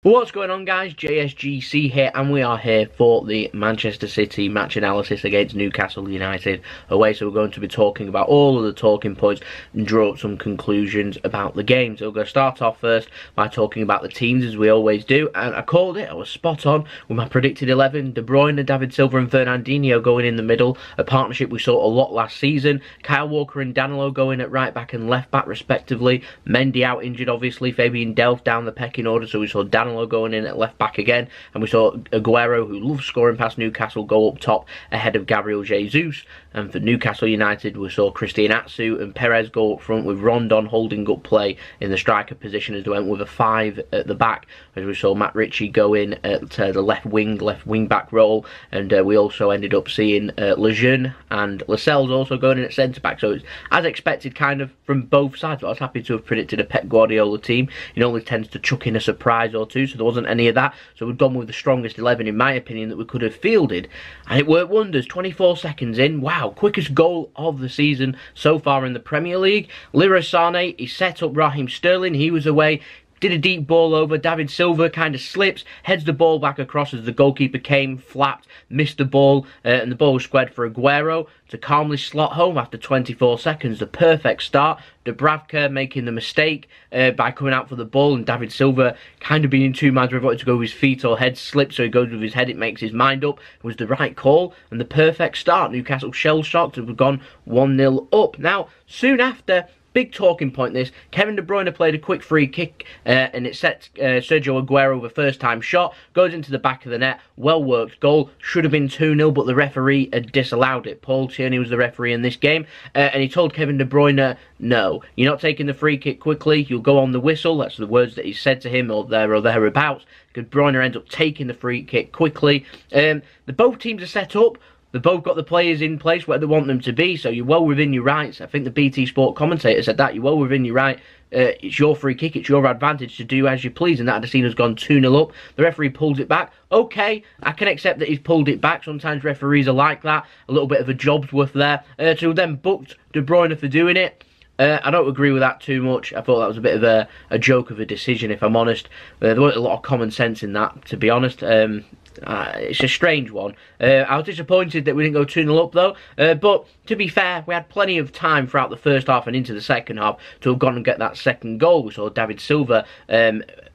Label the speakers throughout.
Speaker 1: What's going on, guys? JSGC here, and we are here for the Manchester City match analysis against Newcastle United away. So we're going to be talking about all of the talking points and draw up some conclusions about the game. So we're going to start off first by talking about the teams, as we always do, and I called it. I was spot on with my predicted 11. De Bruyne, David Silva and Fernandinho going in the middle, a partnership we saw a lot last season. Kyle Walker and Danilo going at right back and left back respectively. Mendy out injured, obviously. Fabian Delph down the pecking order, so we saw Danilo going in at left back again, and we saw Aguero, who loves scoring past Newcastle, go up top ahead of Gabriel Jesus. And for Newcastle United, we saw Christian Atsu and Perez go up front, with Rondon holding up play in the striker position as they went with a 5 at the back, as we saw Matt Ritchie go in at the left wing back role. And we also ended up seeing Lejeune and Lascelles also going in at centre back. So it's as expected kind of from both sides, but I was happy to have predicted a Pep Guardiola team. He normally tends to chuck in a surprise or two, so there wasn't any of that. So we've gone with the strongest 11 in my opinion that we could have fielded, and it worked wonders. 24 seconds in, wow, quickest goal of the season so far in the Premier League. Leroy Sané, he set up Raheem Sterling, he was away, did a deep ball over. David Silva kind of slips, heads the ball back across as the goalkeeper came, flapped, missed the ball, and the ball was squared for Aguero to calmly slot home after 24 seconds. The perfect start. Dubravka making the mistake by coming out for the ball, and David Silva kind of being too mad, whether to go with his feet or head slip, so he goes with his head. It makes his mind up. It was the right call and the perfect start. Newcastle shell-shocked, have gone 1-0 up. Now, soon after, big talking point this, Kevin De Bruyne played a quick free kick and it set Sergio Aguero with a first time shot, goes into the back of the net, well worked goal, should have been 2-0, but the referee had disallowed it. Paul Tierney was the referee in this game, and he told Kevin De Bruyne, no, you're not taking the free kick quickly, you'll go on the whistle. That's the words that he said to him, or thereabouts. De Bruyne ends up taking the free kick quickly. Both teams are set up. They've both got the players in place where they want them to be, so you're well within your rights. I think the BT Sport commentator said that. You're well within your right. It's your free kick, it's your advantage to do as you please, and that Adesina's gone 2-0 up. The referee pulls it back. Okay, I can accept that he's pulled it back. Sometimes referees are like that. A little bit of a job's worth there. To then booked De Bruyne for doing it. I don't agree with that too much. I thought that was a bit of a joke of a decision, if I'm honest. There wasn't a lot of common sense in that, to be honest. It's a strange one. I was disappointed that we didn't go 2-0 up though, but to be fair, we had plenty of time throughout the first half and into the second half to have gone and get that second goal. We saw David Silva,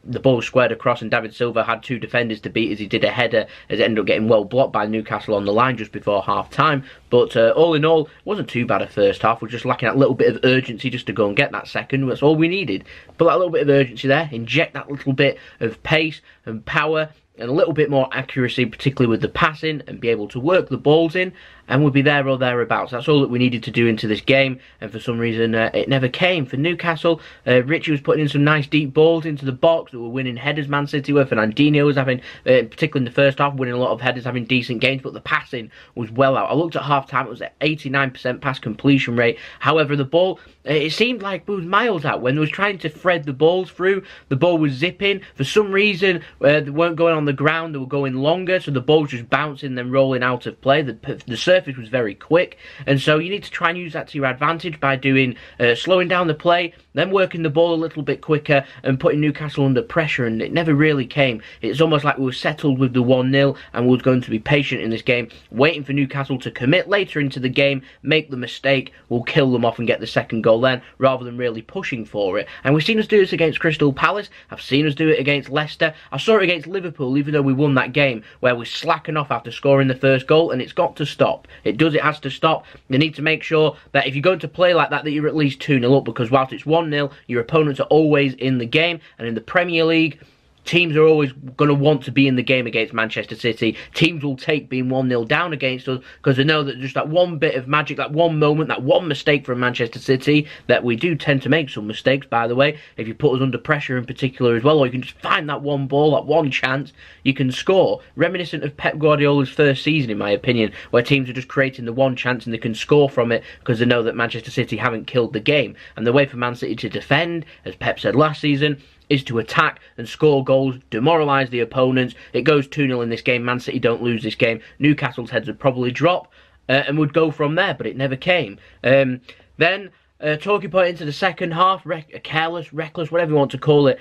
Speaker 1: the ball squared across, and David Silva had 2 defenders to beat as he did a header, as it ended up getting well blocked by Newcastle on the line just before half time. But all in all, it wasn't too bad a first half. We're just lacking that little bit of urgency just to go and get that second. That's all we needed. But that little bit of urgency there, inject that little bit of pace and power and a little bit more accuracy, particularly with the passing, and be able to work the balls in, and we'll be there or thereabouts. That's all that we needed to do into this game, and for some reason it never came. For Newcastle, Ritchie was putting in some nice deep balls into the box that were winning headers. Man City were. Fernandinho was having, particularly in the first half, winning a lot of headers, having decent games, but the passing was well out. I looked at half time, it was at 89% pass completion rate. However, the ball, it seemed like it was miles out. When they was trying to thread the balls through, the ball was zipping. For some reason, they weren't going on the ground, they were going longer, so the ball was just bouncing, then rolling out of play. The surface was very quick, and so you need to try and use that to your advantage by doing slowing down the play, then working the ball a little bit quicker and putting Newcastle under pressure, and it never really came. It's almost like we were settled with the 1-0 and we were going to be patient in this game, waiting for Newcastle to commit later into the game, make the mistake, we'll kill them off and get the second goal then, rather than really pushing for it. And we've seen us do this against Crystal Palace, I've seen us do it against Leicester, I saw it against Liverpool, even though we won that game, where we slacken off after scoring the first goal, and it's got to stop. It has to stop. They need to make sure that if you're going to play like that, that you're at least 2-0 up, because whilst it's 1-0, your opponents are always in the game, and in the Premier League, teams are always going to want to be in the game against Manchester City. Teams will take being 1-0 down against us because they know that just that one bit of magic, that one moment, that one mistake from Manchester City, that we do tend to make some mistakes, by the way, if you put us under pressure in particular as well, or you can just find that one ball, that one chance, you can score. Reminiscent of Pep Guardiola's first season, in my opinion, where teams are just creating the one chance and they can score from it because they know that Manchester City haven't killed the game. And the way for Man City to defend, as Pep said last season, is to attack and score goals, demoralise the opponents. It goes 2-0 in this game. Man City don't lose this game. Newcastle's heads would probably drop and would go from there, but it never came. Then talking point into the second half, careless, reckless, whatever you want to call it,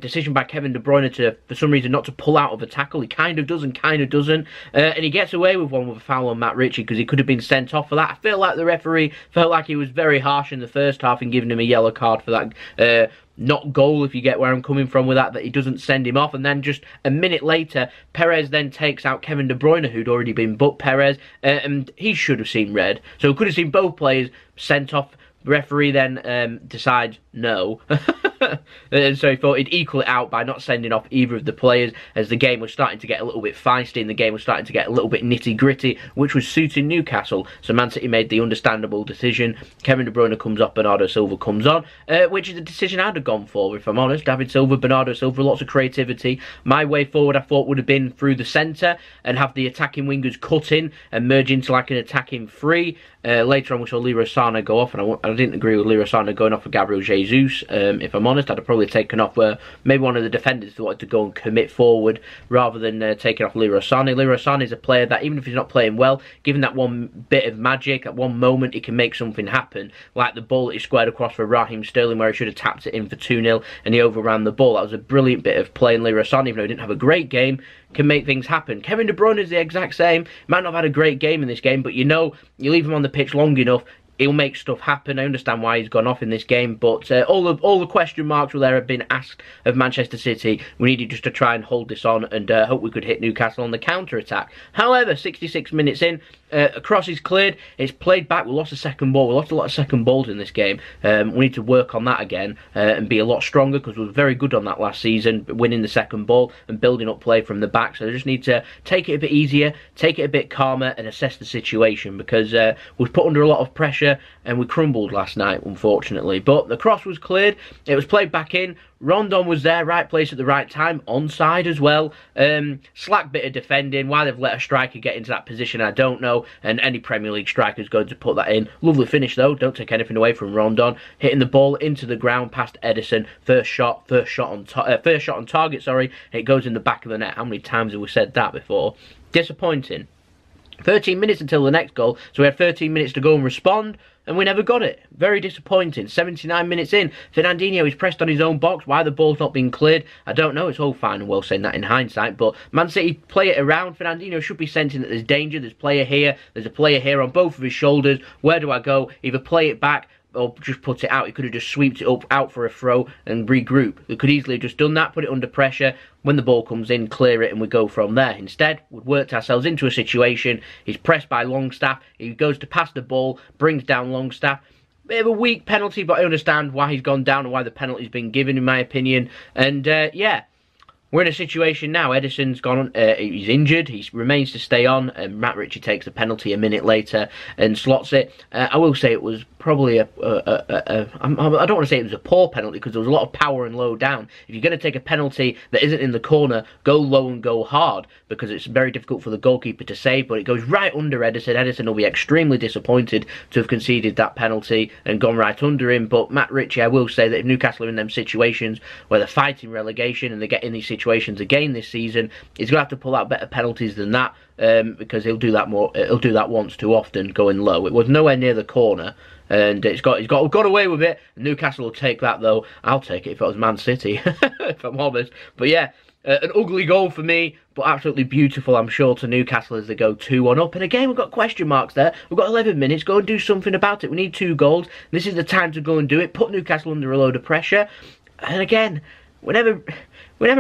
Speaker 1: decision by Kevin De Bruyne to, for some reason, not to pull out of a tackle. He kind of does and kind of doesn't, and he gets away with one with a foul on Matt Ritchie because he could have been sent off for that. I feel like the referee felt like he was very harsh in the first half in giving him a yellow card for that not goal, if you get where I'm coming from with that he doesn't send him off. And then just a minute later, Perez then takes out Kevin De Bruyne, who'd already been booked Perez, and he should have seen red. So we could have seen both players sent off. The referee then decides no. And so he thought he'd equal it out by not sending off either of the players, as the game was starting to get a little bit feisty and the game was starting to get a little bit nitty-gritty, which was suiting Newcastle. So Man City made the understandable decision. Kevin De Bruyne comes off, Bernardo Silva comes on, which is a decision I'd have gone for, if I'm honest. David Silva, Bernardo Silva, lots of creativity. My way forward, I thought, would have been through the centre and have the attacking wingers cut in and merge into like an attacking three. Later on, we saw Leroy Sané go off, and I didn't agree with Leroy Sané going off for Gabriel Jesus. If I'm honest, I'd have probably taken off maybe one of the defenders who wanted to go and commit forward rather than taking off Leroy Sané. Leroy Sané is a player that, even if he's not playing well, given that one bit of magic, at one moment, he can make something happen. Like the ball that he squared across for Raheem Sterling, where he should have tapped it in for 2-0, and he overran the ball. That was a brilliant bit of play, and Leroy Sané, even though he didn't have a great game, can make things happen. Kevin De Bruyne is the exact same. Might not have had a great game in this game, but you know, you leave him on the pitch long enough, he'll make stuff happen. I understand why he's gone off in this game, but all the question marks were there have been asked of Manchester City. We needed just to try and hold this on and hope we could hit Newcastle on the counter-attack. However, 66 minutes in, a cross is cleared, it's played back, we lost a second ball. We lost a lot of second balls in this game. We need to work on that again and be a lot stronger, because we were very good on that last season, winning the second ball and building up play from the back. So I just need to take it a bit easier, take it a bit calmer and assess the situation, because we were put under a lot of pressure and we crumbled last night, unfortunately. But the cross was cleared, it was played back in, Rondon was there, right place at the right time, onside as well. Slack bit of defending. Why they've let a striker get into that position, I don't know. And any Premier League striker is going to put that in. Lovely finish though. Don't take anything away from Rondon. Hitting the ball into the ground past Edison. First shot on target. Sorry. It goes in the back of the net. How many times have we said that before? Disappointing. 13 minutes until the next goal, so we had 13 minutes to go and respond, and we never got it. Very disappointing. 79 minutes in, Fernandinho is pressed on his own box. Why the ball's not been cleared, I don't know. It's all fine and well saying that in hindsight, but Man City play it around. Fernandinho should be sensing that there's danger. There's a player here on both of his shoulders. Where do I go? Either play it back or just put it out. He could have just sweeped it up out for a throw and regroup. They could easily have just done that, put it under pressure. When the ball comes in, clear it and we go from there. Instead, we've worked ourselves into a situation. He's pressed by Longstaff. He goes to pass the ball, brings down Longstaff. Bit of a weak penalty, but I understand why he's gone down and why the penalty's been given, in my opinion. And yeah, we're in a situation now. Edison's gone on, he's injured, he remains to stay on, and Matt Ritchie takes the penalty a minute later and slots it. I will say it was probably I don't want to say it was a poor penalty, because there was a lot of power and low down. If you're going to take a penalty that isn't in the corner, go low and go hard, because it's very difficult for the goalkeeper to save, but it goes right under Edison. Edison will be extremely disappointed to have conceded that penalty and gone right under him. But Matt Ritchie, I will say that if Newcastle are in them situations where they're fighting relegation and they get in these situations again this season, he's going to have to pull out better penalties than that, because he'll do that once too often, going low. It was nowhere near the corner, and he's got away with it. Newcastle will take that though. I'll take it if it was Man City, if I'm honest. But yeah, an ugly goal for me, but absolutely beautiful, I'm sure, to Newcastle as they go 2-1 up. And again, we've got question marks there. We've got 11 minutes. Go and do something about it. We need 2 goals. This is the time to go and do it. Put Newcastle under a load of pressure. And again, we never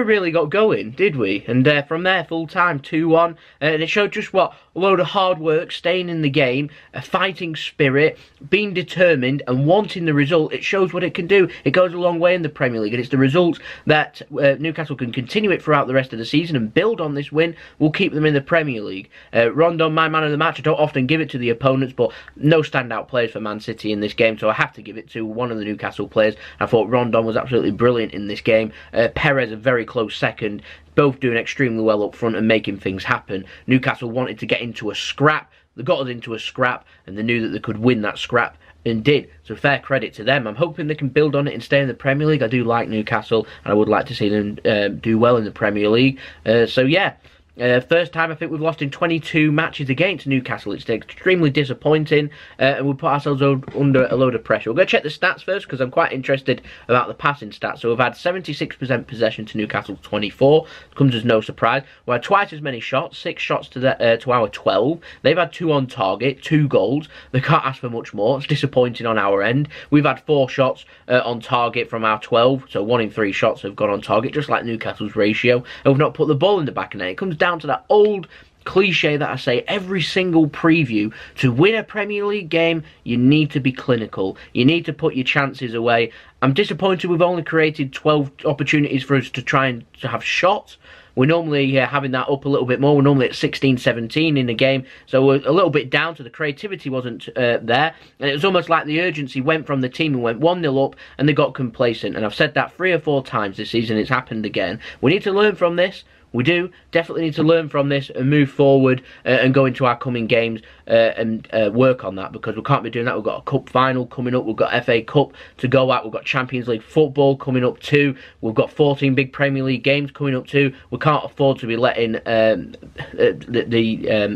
Speaker 1: really got going, did we? And from there, full time, 2-1. And it showed just what a load of hard work, staying in the game, a fighting spirit, being determined and wanting the result. It shows what it can do. It goes a long way in the Premier League, and it's the results that Newcastle can continue it throughout the rest of the season and build on this win will keep them in the Premier League. Rondon, my man of the match. I don't often give it to the opponents, but no standout players for Man City in this game, so I have to give it to one of the Newcastle players. I thought Rondon was absolutely brilliant in this game. Perez, a very close second, both doing extremely well up front and making things happen. Newcastle wanted to get into a scrap. They got us into a scrap, and they knew that they could win that scrap, and did. So fair credit to them. I'm hoping they can build on it and stay in the Premier League. I do like Newcastle, and I would like to see them do well in the Premier League. So yeah, First time I think we've lost in 22 matches against Newcastle. It's extremely disappointing, and we put ourselves under a load of pressure. We're going to check the stats first because I'm quite interested about the passing stats. So we've had 76% possession to Newcastle 24. Comes as no surprise. We had twice as many shots, 6 shots to our 12. They've had 2 on target, 2 goals. They can't ask for much more. It's disappointing on our end. We've had 4 shots on target from our 12, so 1 in 3 shots have gone on target, just like Newcastle's ratio, and we've not put the ball in the back of net. It comes down to that old cliche that I say every single preview: to win a Premier League game, you need to be clinical. You need to put your chances away. I'm disappointed we've only created 12 opportunities for us to try and to have shots. We're normally having that up a little bit more. We're normally at 16, 17 in the game, so we're a little bit down. To the creativity wasn't there, and it was almost like the urgency went from the team and went 1-0 up, and they got complacent. And I've said that 3 or 4 times this season. It's happened again. We need to learn from this. We do definitely need to learn from this and move forward and go into our coming games and work on that, because we can't be doing that. We've got a cup final coming up. We've got FA Cup to go at. We've got Champions League football coming up too. We've got 14 big Premier League games coming up too. We can't afford to be letting the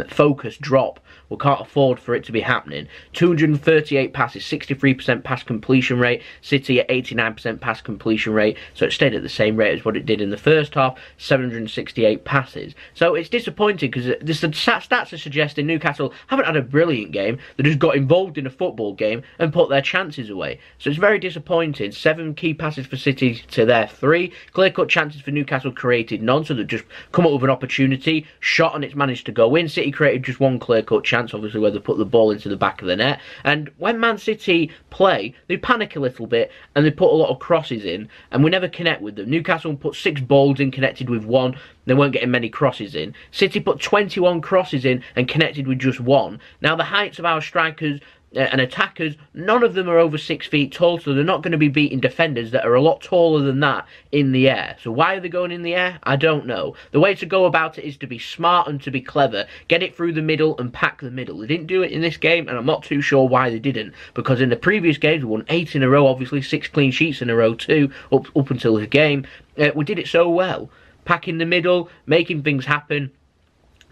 Speaker 1: focus drop. We can't afford for it to be happening. 238 passes, 63% pass completion rate. City at 89% pass completion rate. So it stayed at the same rate as what it did in the first half, 768 passes. So it's disappointing because the stats are suggesting Newcastle haven't had a brilliant game. They just got involved in a football game and put their chances away. So it's very disappointing. 7 key passes for City to their 3. Clear-cut chances for Newcastle created none, so they've just come up with an opportunity, shot, and it's managed to go in. City created just 1 clear-cut chance, obviously, where they put the ball into the back of the net. And when Man City play, they panic a little bit and they put a lot of crosses in, and we never connect with them. Newcastle put 6 balls in, connected with 1. They weren't getting many crosses in. City put 21 crosses in and connected with just 1. Now, the heights of our strikers and attackers, none of them are over 6 feet tall, so they're not going to be beating defenders that are a lot taller than that in the air. So why are they going in the air? I don't know. The way to go about it is to be smart and to be clever. Get it through the middle and pack the middle. They didn't do it in this game, and I'm not too sure why they didn't, because in the previous games we won 8 in a row, obviously 6 clean sheets in a row too, up until the game. We did it so well. Packing the middle, making things happen.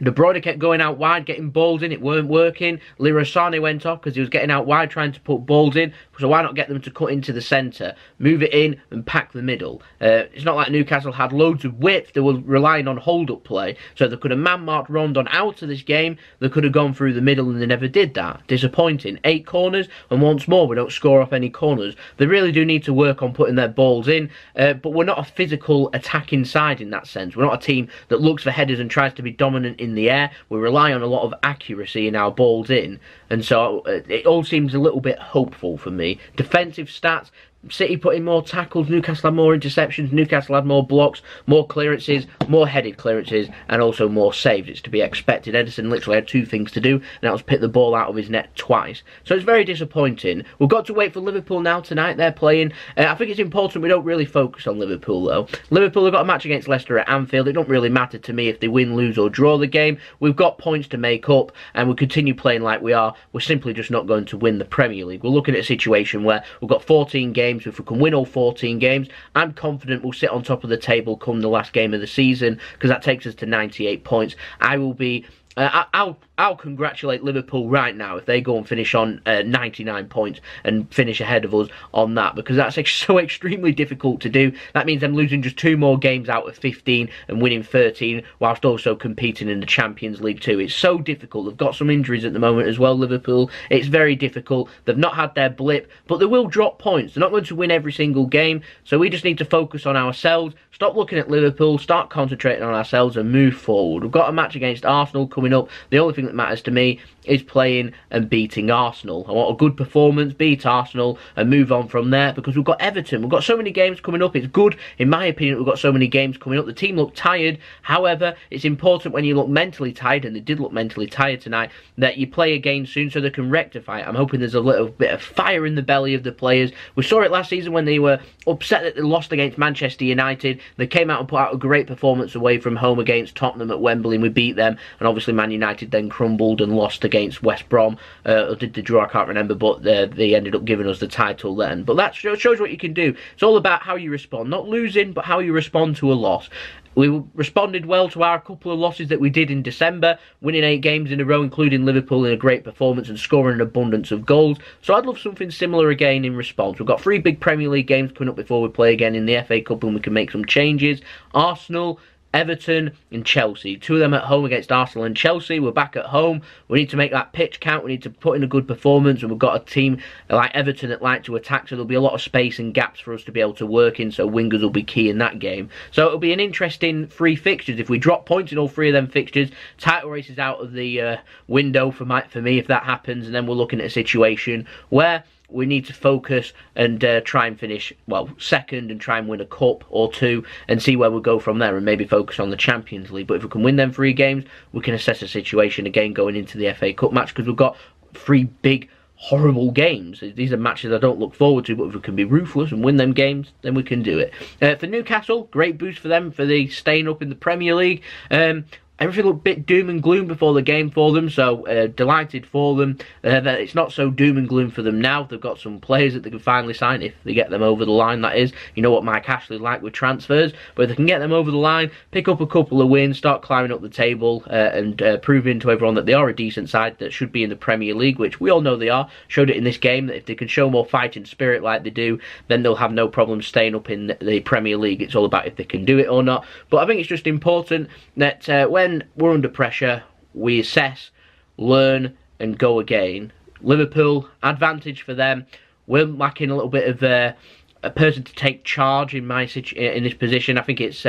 Speaker 1: De Bruyne kept going out wide, getting balls in. It weren't working. Leroy Sané went off because he was getting out wide, trying to put balls in. So why not get them to cut into the centre, move it in, and pack the middle? It's not like Newcastle had loads of width. They were relying on hold-up play. So they could have man-marked Rondon out of this game. They could have gone through the middle, and they never did that. Disappointing. 8 corners, and once more, we don't score off any corners. They really do need to work on putting their balls in, but we're not a physical attacking side in that sense. We're not a team that looks for headers and tries to be dominant in the air. We rely on a lot of accuracy in our balls in, and so it all seems a little bit hopeful for me. Defensive stats: City put in more tackles, Newcastle had more interceptions, Newcastle had more blocks, more clearances, more headed clearances, and also more saves. It's to be expected. Ederson literally had 2 things to do, and that was pick the ball out of his net twice. So it's very disappointing. We've got to wait for Liverpool now tonight. They're playing. I think it's important we don't really focus on Liverpool, though. Liverpool have got a match against Leicester at Anfield. It don't really matter to me if they win, lose, or draw the game. We've got points to make up, and we continue playing like we are. We're simply just not going to win the Premier League. We're looking at a situation where we've got 14 games. If we can win all 14 games, I'm confident we'll sit on top of the table come the last game of the season, because that takes us to 98 points. I will be I'll congratulate Liverpool right now if they go and finish on 99 points and finish ahead of us on that, because that's so extremely difficult to do. That means I'm losing just 2 more games out of 15 and winning 13, whilst also competing in the Champions League too. It's so difficult. They've got some injuries at the moment as well, Liverpool. It's very difficult. They've not had their blip, but they will drop points. They're not going to win every single game, so we just need to focus on ourselves, stop looking at Liverpool, start concentrating on ourselves and move forward. We've got a match against Arsenal coming up. The only thing that matters to me is playing and beating Arsenal. I want a good performance, beat Arsenal, and move on from there, because we've got Everton. We've got so many games coming up. It's good, in my opinion, we've got so many games coming up. The team look tired. However, it's important when you look mentally tired, and they did look mentally tired tonight, that you play again soon so they can rectify it. I'm hoping there's a little bit of fire in the belly of the players. We saw it last season when they were upset that they lost against Manchester United. They came out and put out a great performance away from home against Tottenham at Wembley, and we beat them. And obviously Man United then crumbled and lost against West Brom. Or did the draw? I can't remember, but they ended up giving us the title then. But that shows what you can do. It's all about how you respond. Not losing, but how you respond to a loss. We responded well to our couple of losses that we did in December, winning 8 games in a row, including Liverpool in a great performance and scoring an abundance of goals. So I'd love something similar again in response. We've got 3 big Premier League games coming up before we play again in the FA Cup, and we can make some changes. Arsenal, Everton and Chelsea. 2 of them at home against Arsenal and Chelsea. We're back at home. We need to make that pitch count. We need to put in a good performance, and we've got a team like Everton that like to attack, so there'll be a lot of space and gaps for us to be able to work in, so wingers will be key in that game. So it'll be an interesting 3 fixtures. If we drop points in all 3 of them fixtures, title race is out of the window for me if that happens, and then we're looking at a situation where we need to focus and try and finish, well, second and try and win a cup or 2 and see where we'll go from there, and maybe focus on the Champions League. But if we can win them 3 games, we can assess the situation again going into the FA Cup match, because we've got 3 big, horrible games. These are matches I don't look forward to, but if we can be ruthless and win them games, then we can do it. For Newcastle, great boost for them for the staying up in the Premier League. Everything looked a bit doom and gloom before the game for them, so delighted for them that it's not so doom and gloom for them now. They've got some players that they can finally sign, if they get them over the line, that is. You know what Mike Ashley's like with transfers, but if they can get them over the line, pick up a couple of wins, start climbing up the table, and proving to everyone that they are a decent side that should be in the Premier League, which we all know they are. Showed it in this game that if they can show more fighting spirit like they do, then they'll have no problem staying up in the Premier League. It's all about if they can do it or not. But I think it's just important that when we're under pressure, we assess, learn and go again. Liverpool, advantage for them. We're lacking a little bit of a person to take charge in this position. I think it's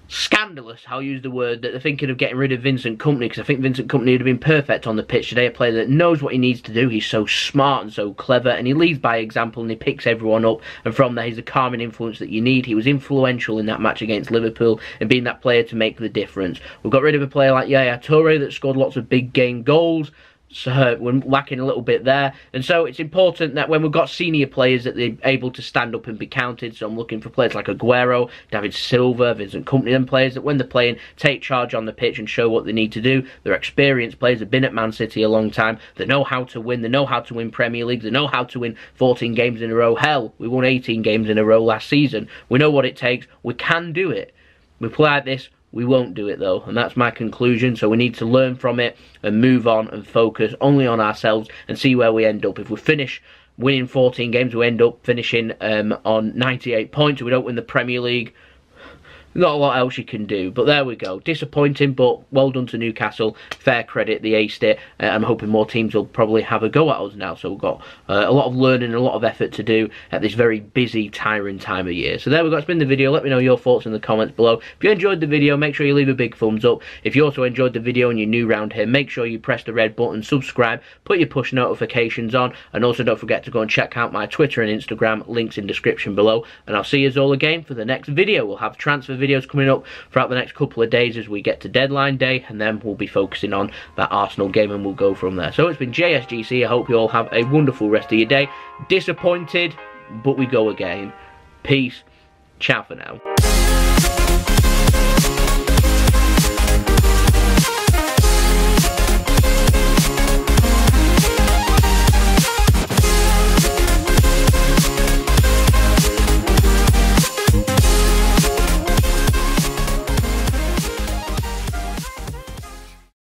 Speaker 1: scandalous, I'll use the word, that they're thinking of getting rid of Vincent Kompany, because I think Vincent Kompany would have been perfect on the pitch today. A player that knows what he needs to do. He's so smart and so clever, and he leads by example and he picks everyone up, and from there he's the calming influence that you need. He was influential in that match against Liverpool and being that player to make the difference. We've got rid of a player like Yaya Toure that scored lots of big game goals. So we're lacking a little bit there, and so it's important that when we've got senior players that they're able to stand up and be counted. So I'm looking for players like Aguero, David Silva, Vincent Kompany, and players that when they're playing take charge on the pitch and show what they need to do. They're experienced players, have been at Man City a long time, they know how to win, they know how to win Premier League, they know how to win 14 games in a row. Hell, we won 18 games in a row last season. We know what it takes, we can do it. We play like this, we won't do it though, and that's my conclusion. So we need to learn from it and move on and focus only on ourselves and see where we end up. If we finish winning 14 games, we end up finishing on 98 points. If we don't win the Premier League, not a lot else you can do. But there we go. Disappointing, but well done to Newcastle. Fair credit, they aced it. I'm hoping more teams will probably have a go at us now. So we've got a lot of learning and a lot of effort to do at this very busy, tiring time of year. So there we go. It's been the video. Let me know your thoughts in the comments below. If you enjoyed the video, make sure you leave a big thumbs up. If you also enjoyed the video and you're new around here, make sure you press the red button, subscribe, put your push notifications on, and also don't forget to go and check out my Twitter and Instagram, links in description below. And I'll see you all again for the next video. We'll have transfer videos coming up throughout the next couple of days as we get to deadline day, and then we'll be focusing on that Arsenal game and we'll go from there. So it's been JSGC. I hope you all have a wonderful rest of your day. Disappointed, but we go again. Peace. Ciao for now.